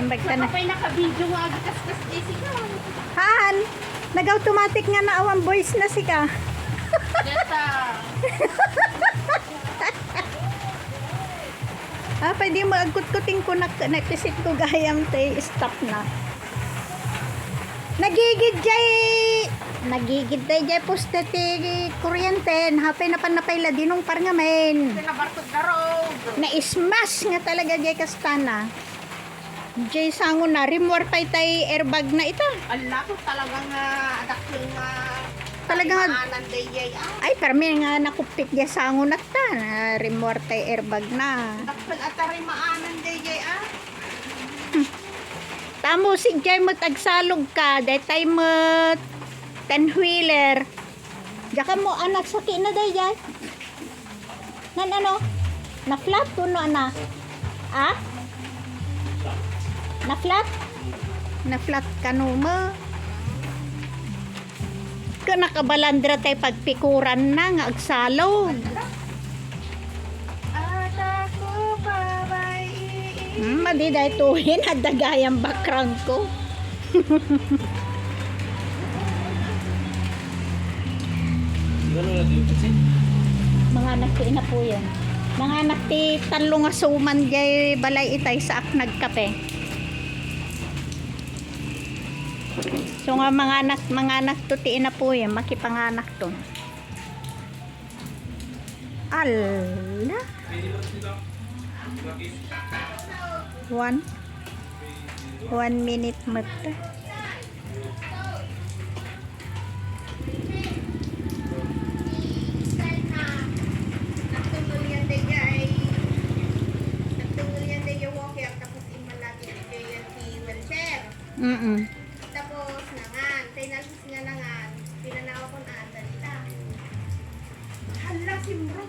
Imbag ka na. Napapay naka-video nga agkas-kas Jessica. Han, nag-automatic nga na awang voice na sika. Deta. Pwede mo agkut-kuting ko napisit ko gayam te stop na. Nagigid jay poste ti kuryente. Hapay na panapay la dinong parngamen. Pinabartod na road. Na-smash nga talaga jay kastana. Jay sango na rimwar pay tay airbag na ita. Ala ko talagang adak yung Talagang maanan day yay. ay permi nga nakupit jay sango na ta. Na rimwar tay airbag na. Dakpal atari maanan day yay Tamo si jay mo tagsalog ka. Day tay mo 10-wheeler. Jaka mo anak saki na day jay. Nan ano? Na flat kuno ana. Ah? Na flat? Na flat kanuma. Ka nakabalandra tay pagpikuran na nga agsalog. At ako babay. Madi day tuhin at dagayang background ko. Mga anak ko ina po yan. Mga anak ti talo nga suman jay balay itay sa aknag kape. So nga mga anak to ti ina po yan, makipanganak to. Ala. 1 minute mata. Tapos nangan, tinalpis nga nangan, pinanawa ko na ata nila. Hala, si Bro.